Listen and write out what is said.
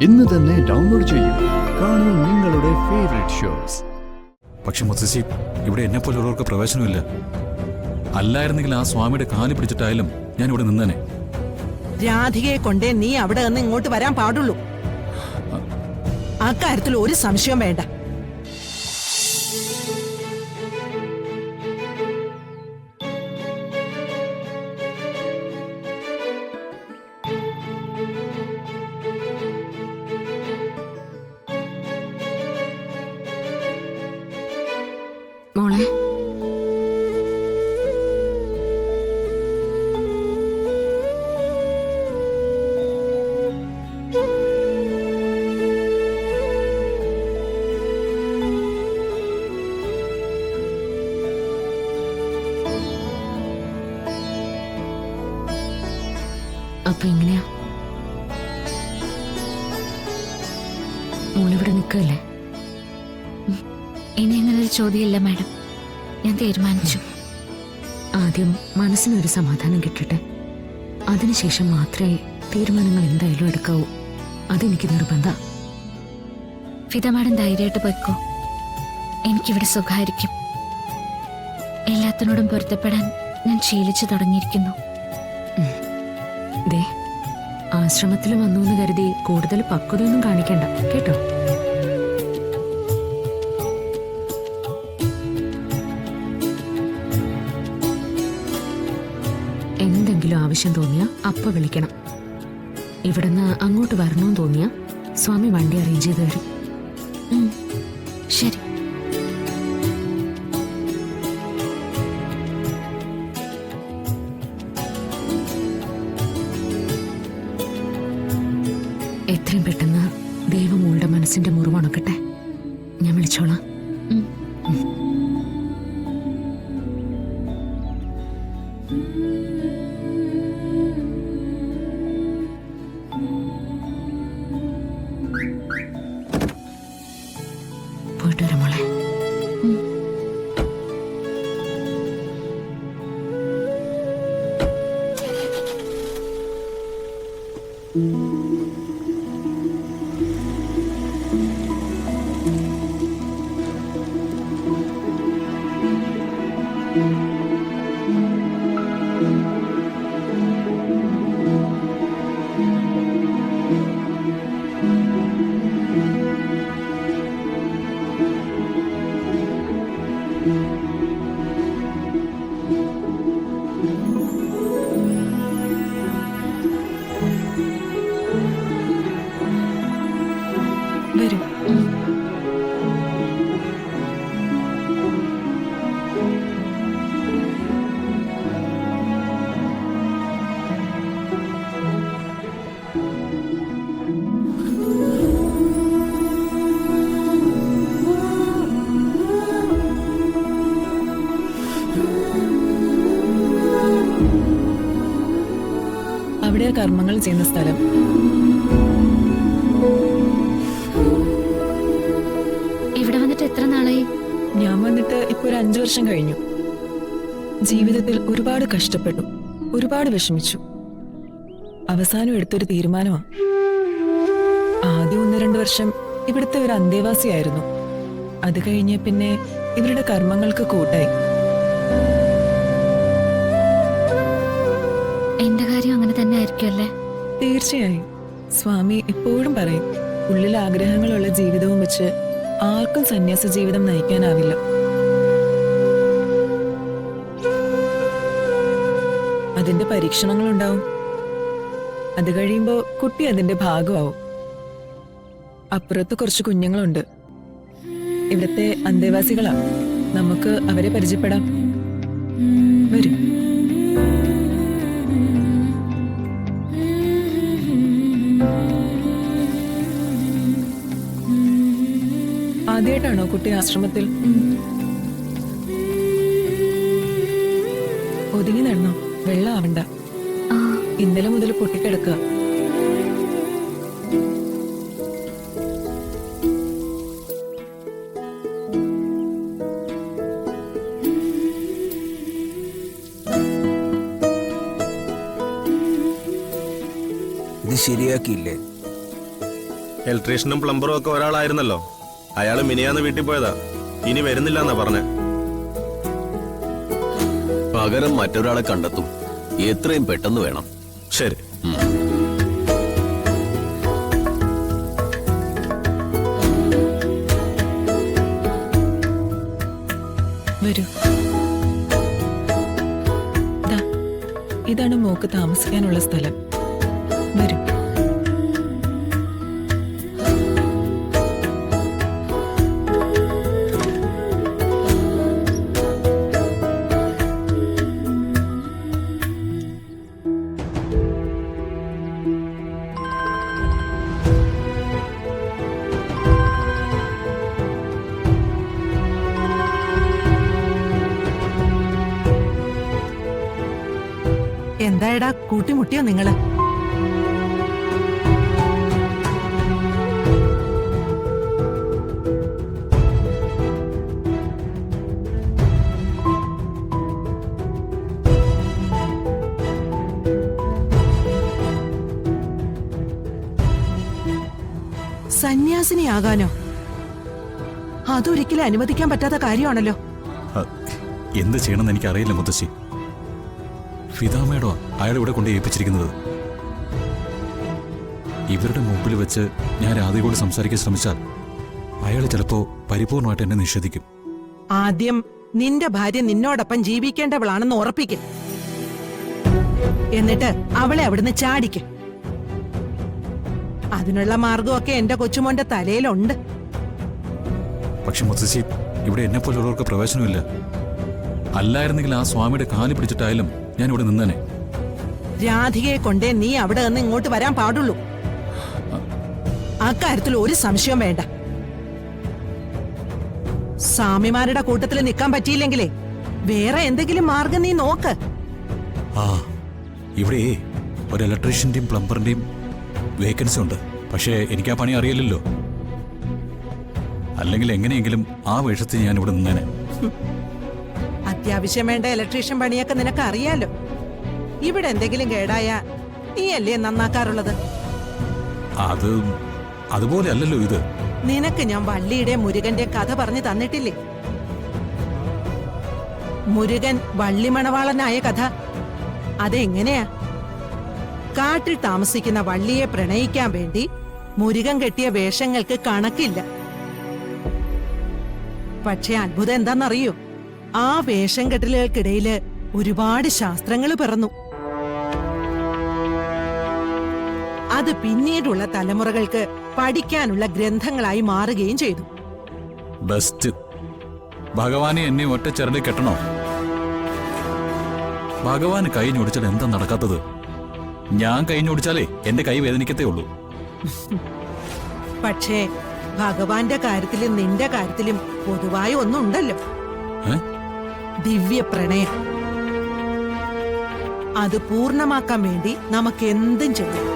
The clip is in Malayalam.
ഇന്ന് തന്നെ ഡൗൺലോഡ് ചെയ്യൂ. കാണൂ നിങ്ങളുടെ ഫേവറേറ്റ് ഷോസ്. പക്ഷെ മുത്തശ്ശി, ഇവിടെ എന്നെ പോലുള്ളവർക്ക് പ്രവേശനമില്ല. അല്ലായിരുന്നെങ്കിൽ ആ സ്വാമിയുടെ കാല് പിടിച്ചിട്ടായാലും ഞാൻ ഇവിടെ നിന്നേനെ. രാധികയെ കൊണ്ടേ നീ അവിടെ നിന്ന് ഇങ്ങോട്ട് വരാൻ പാടുള്ളൂ. അക്കാര്യത്തിൽ ഒരു സംശയം വേണ്ട. മോളെ, അപ്പൊ എങ്ങനെയാ മോളിവിടെ നിൽക്കല്ലേ? ഇനി അങ്ങനൊരു ചോദ്യമില്ല മാഡം, ഞാൻ തീരുമാനിച്ചു. ആദ്യം മനസ്സിനൊരു സമാധാനം കിട്ടട്ടെ, അതിനുശേഷം മാത്രമേ തീരുമാനങ്ങൾ എന്തായാലും എടുക്കാവൂ. അതെനിക്ക് നിർബന്ധം. ഫിദ മാഡം ധൈര്യമായിട്ട് പോയിക്കോ, എനിക്കിവിടെ സുഖമായിരിക്കും. എല്ലാത്തിനോടും പൊരുത്തപ്പെടാൻ ഞാൻ ശീലിച്ചു തുടങ്ങിയിരിക്കുന്നു. ദേ, ആശ്രമത്തിൽ വന്നു എന്ന് കരുതി കൂടുതൽ പക്വതയൊന്നും കാണിക്കണ്ട കേട്ടോ. എന്തെങ്കിലും ആവശ്യം തോന്നിയാ അപ്പ വിളിക്കണം. ഇവിടുന്ന് അങ്ങോട്ട് വരണമെന്ന് തോന്നിയാ സ്വാമി വണ്ടി അറേഞ്ച് ചെയ്ത് തരും. ശരി. എത്രയും പെട്ടെന്ന് ദൈവമോളുടെ മനസ്സിന്റെ മുറിവുണക്കട്ടെ. ഞാൻ വിളിച്ചോളാം. പോയിട്ട് വരാം മോളെ. വരൂ. അവിടെ കർമ്മങ്ങൾ ചെയ്യുന്ന സ്ഥലം. ഇവിടെ വന്നിട്ട് എത്ര നാളായി? ഞാൻ വന്നിട്ട് ഇപ്പൊ ഒരു 5 വർഷം കഴിഞ്ഞു. ജീവിതത്തിൽ ഒരുപാട് കഷ്ടപ്പെട്ടു, ഒരുപാട് വിഷമിച്ചു. അവസാനം എടുത്തൊരു തീരുമാനമാണ്. ആദ്യം 1-2 വർഷം ഇവിടുത്തെ ഒരു അന്തേവാസിയായിരുന്നു. അത് കഴിഞ്ഞ് പിന്നെ ഇവരുടെ കർമ്മങ്ങൾക്ക് കൂട്ടായി. എന്റെ കാര്യം അങ്ങനെ തന്നെ ആയിരിക്കും അല്ലേ? തീർച്ചയായും. സ്വാമി എപ്പോഴും പറയും, ഉള്ളിൽ ആഗ്രഹങ്ങളുള്ള ജീവിതവും വെച്ച് ആർക്കും സന്യാസ ജീവിതം നയിക്കാനാവില്ല. അതിന്റെ പരീക്ഷണങ്ങളുണ്ടാവും. അത് കഴിയുമ്പോ കുട്ടി അതിന്റെ ഭാഗമാവും. അപ്പുറത്ത് കുറച്ച് കുഞ്ഞുങ്ങളുണ്ട്, ഇവിടുത്തെ അന്തേവാസികളാ. നമുക്ക് അവരെ പരിചയപ്പെടാം. വരും. ആദ്യമായിട്ടാണോ കുട്ടി ആശ്രമത്തിൽ? ഒതുങ്ങി നടന്നോ, വെള്ളം ആവണ്ട. ഇന്നലെ മുതൽ പൊട്ടിക്കിടക്കുക. ഇത് ശരിയാക്കിയില്ലേ? ഇലക്ട്രീഷ്യനും പ്ലംബറും ഒക്കെ ഒരാളായിരുന്നല്ലോ. അയാൾ മിനിയാന്ന് വീട്ടിൽ പോയതാ. ഇനി വരുന്നില്ല എന്നാ പറഞ്ഞേ. പകരം മറ്റൊരാളെ കണ്ടെത്തും. എത്രയും പെട്ടെന്ന് വേണം. ശരി. വരൂ. ദാ, ഇതാണ് മോക്ക് താമസിക്കാനുള്ള സ്ഥലം. വരൂ. എന്തായടാ കൂട്ടിമുട്ടിയോ നിങ്ങള്? സന്യാസിനിയാകാനോ? അതൊരിക്കലും അനുവദിക്കാൻ പറ്റാത്ത കാര്യമാണല്ലോ. എന്ത് ചെയ്യണമെന്ന് എനിക്കറിയില്ല മുത്തശ്ശി. ഫിദാമേടോ അയാൾ ഇവിടെ കൊണ്ട് ഏൽപ്പിച്ചിരിക്കുന്നത്. ഇവരുടെ മുമ്പിൽ വെച്ച് ഞാൻ രാധയോട് സംസാരിക്കാൻ ശ്രമിച്ചാൽ അയാൾ ചിലപ്പോ പരിപൂർണമായിട്ട് എന്നെ നിഷേധിക്കും. ആദ്യം നിന്റെ ഭാര്യ നിന്നോടൊപ്പം ജീവിക്കേണ്ടവളാണെന്ന് ഉറപ്പിക്കും. എന്നിട്ട് അവളെ അവിടുന്ന് ചാടിക്കും. അതിനുള്ള മാർഗമൊക്കെ എന്റെ കൊച്ചുമോന്റെ തലയിലുണ്ട്. പക്ഷെ മുത്തശ്ശി, ഇവിടെ എന്നെ പോലുള്ളവർക്ക് പ്രവേശനമില്ല. അല്ലായിരുന്നെങ്കിൽ ആ സ്വാമിയുടെ കാലി പിടിച്ചിട്ടായാലും ഞാൻ ഇവിടെ നിന്നേനെ. രാധികയെ കൊണ്ടേ നീ അവിടെ നിന്ന് ഇങ്ങോട്ട് വരാൻ പാടുള്ളൂ. അക്കാര്യത്തിൽ ഒരു സംശയം വേണ്ട. സ്വാമിമാരുടെ കൂട്ടത്തിൽ നിൽക്കാൻ പറ്റിയില്ലെങ്കിലേ വേറെ എന്തെങ്കിലും മാർഗം നീ നോക്ക്. ആ, ഇവിടെ ഒരു ഇലക്ട്രീഷ്യന്റെയും പ്ലംബറിന്റെയും വേക്കൻസി ഉണ്ട്. പക്ഷേ എനിക്ക് ആ പണി അറിയില്ലല്ലോ. അല്ലെങ്കിൽ എങ്ങനെയെങ്കിലും ആ വേഷത്തിൽ ഞാൻ ഇവിടെ നിന്നേനെ. അത്യാവശ്യം വേണ്ട ഇലക്ട്രീഷ്യൻ പണിയൊക്കെ നിനക്ക് അറിയാലോ. ഇവിടെ എന്തെങ്കിലും കേടായ നീയല്ലേ നന്നാക്കാറുള്ളത്? അതുപോലെ അല്ലല്ലോ ഇത്. നിനക്ക് ഞാൻ വള്ളിയുടെ മുരുകന്റെ കഥ പറഞ്ഞു തന്നിട്ടില്ലേ? മുരുകൻ വള്ളിമണവാളനായ കഥ. അതെങ്ങനെയാ? കാട്ടിൽ താമസിക്കുന്ന വള്ളിയെ പ്രണയിക്കാൻ വേണ്ടി മുരുകൻ കെട്ടിയ വേഷങ്ങൾക്ക് കണക്കില്ല. പക്ഷെ അത്ഭുതം എന്താണെന്നറിയോ? ആ വേഷം കെട്ടലുകൾക്കിടയില് ഒരുപാട് ശാസ്ത്രങ്ങൾ പിറന്നു. അത് പിന്നീടുള്ള തലമുറകൾക്ക് പഠിക്കാനുള്ള ഗ്രന്ഥങ്ങളായി മാറുകയും ചെയ്തു. ബെസ്റ്റ്. ഭഗവാനെ എന്നെ ഒറ്റ ചരടിൽ കെട്ടണോ? ഭഗവാന് കൈ ഞൊടിച്ചാൽ എന്താ നടക്കാത്തത്? ഞാൻ കൈ ഞൊടിച്ചാലേ എന്റെ കൈ വേദനിക്കത്തേ ഉള്ളൂ. പക്ഷേ ഭഗവാന്റെ കാര്യത്തിലും നിന്റെ കാര്യത്തിലും പൊതുവായ ഒന്നുണ്ടല്ലോ. ദിവ്യ പ്രണയം. അത് പൂർണ്ണമാക്കാൻ വേണ്ടി നമുക്ക് എന്തും ചെയ്യാം.